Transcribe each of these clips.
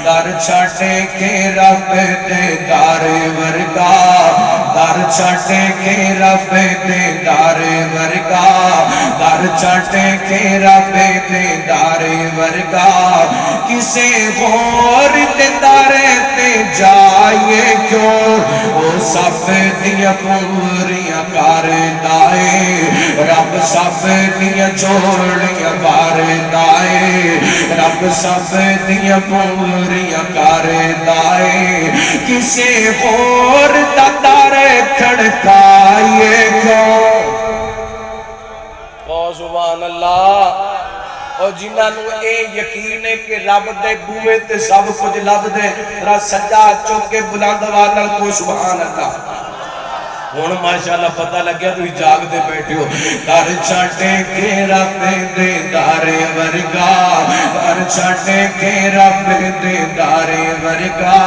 در چھٹے کے رب دے دار ورگا در چھٹے کے رب دے دار ورگا در چھٹے کے رب دے دار ورگا کسے غور دے دارے تے جائے کیوں وہ سب دیا پوریاں کار دائے رب سب دیا جوڑیاں کار دائے رب سب دیا پوریاں کار دائے کسے غور دا دارے کھڑکائے کیوں سبحان اللہ اور جنہاں نو اے یقین ہے کہ رب دے بوئے تے سب کچھ لب دے را سجا چوکے بلند والا کو سبحان اللہ ہون ماشاءاللہ پتہ لگیا تو جاگ دے بیٹھے ہو در چھٹے کے رب دے دار ورگا در چھٹے کے رب دے دار ورگا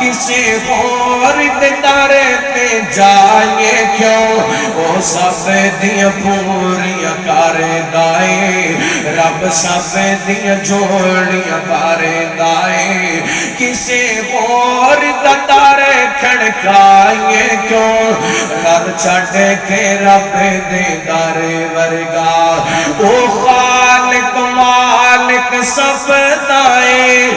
کسے غور دے دارے تے جائے کیوں وہ سب دیا پوریاں کار دائے رب سب دیا جوڑیاں کار دائے کسے غور دے دارے کھڑکائے کیوں در چھٹے کے رب دے دار ورگا او خالق مالک سب دائے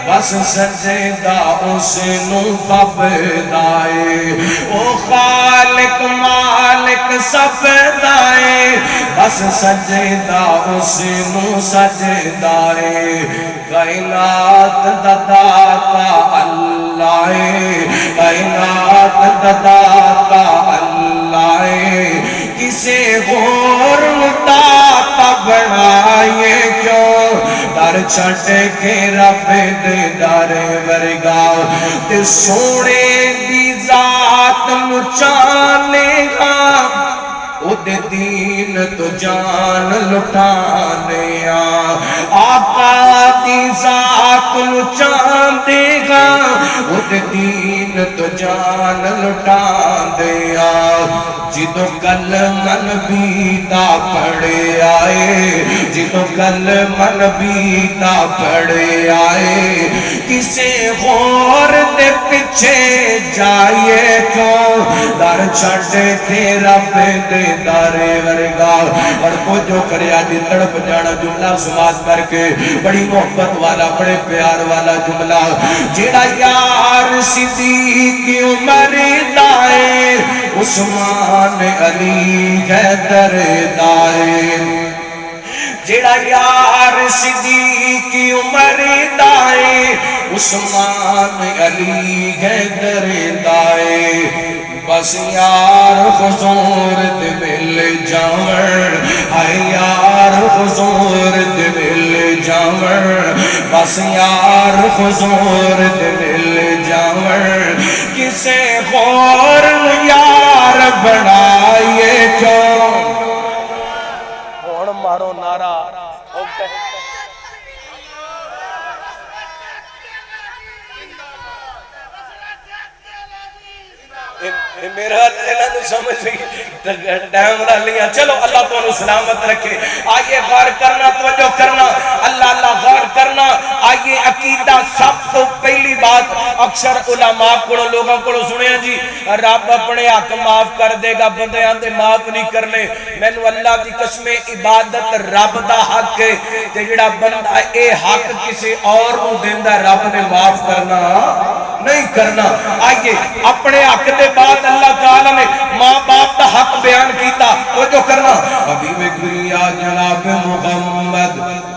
بس سجدہ اس نو پبدائے او خالق مالک سب دائے بس سجدہ اس نو سجدائے کائنات داتا اللہ کائنات داتا اللہ کسے غور داتا بنائے کیوں در چھٹے کے رب دے دار ورگا تے سونے دی ذات نو چانے گا او دے دین تو جان لٹانے آقا دی ذات نو چان دے گا او دے دین تو جان لٹانے جدو کل من بیتا پڑے آئے جدو کل من بیتا پڑے آئے کسے غور دے پچھے جائے کیوں در چھٹے کے رب دے دار ورگا اور کو جو کرے آجی تڑپ جانا جملہ سماس کر کے بڑی محبت والا بڑے پیار والا جملہ جیڑا یار صدیق عمر دائے عثمان علی حیدر دائے جیڑا یار صدیق عمر دائے عثمان علی حیدر دائے بس یار حضور دے مل جاور آئے یار حضور دے مل جاور بس یار حضور دے مل جاور کسے غور یار بنائیے کیوں ہون مارو نارا میرا اللہ نے سمجھ لی ٹائم رہ لیا چلو اللہ تو انہوں سلامت رکھے آئیے غور کرنا توجہ کرنا اللہ غور کرنا آئیے عقیدہ سب تو پہلی بات اکثر علماء کو لوگوں کو سنیا جی رب اپنے حق معاف کر دے گا بندے آندے معاف نہیں کرنے میں نے اللہ دی قسم عبادت رب دا حق ہے تے جڑا بندہ اے حق کسی اور کو دیندہ رب نے معاف کرنا نہیں کرنا آئیے اپنے حق دے بعد اللہ تعالیٰ نے ماں باپ دا حق بیان کیتا وہ جو کرنا حبیب کریا جناب محمد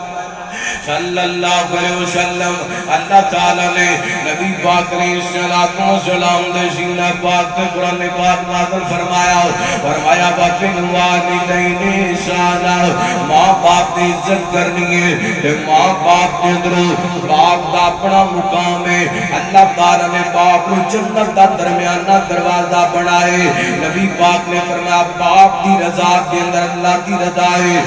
صلی اللہ علیہ وسلم اللہ تعالیٰ نے نبی پاک علیہ السلام دے سینہ پاک تے قرآن پاک نازل فرمایا باقی نوانی دینی سانا ماں باپ دی عزت کرنی ہے ماں باپ دے درو باپ دا اپنا مقام ہے اللہ تعالیٰ نے باپ کو جنت دا درمیانہ دروازہ بنائے نبی پاک نے فرمایا باپ دی رضا کے اندر اللہ کی رضا ہے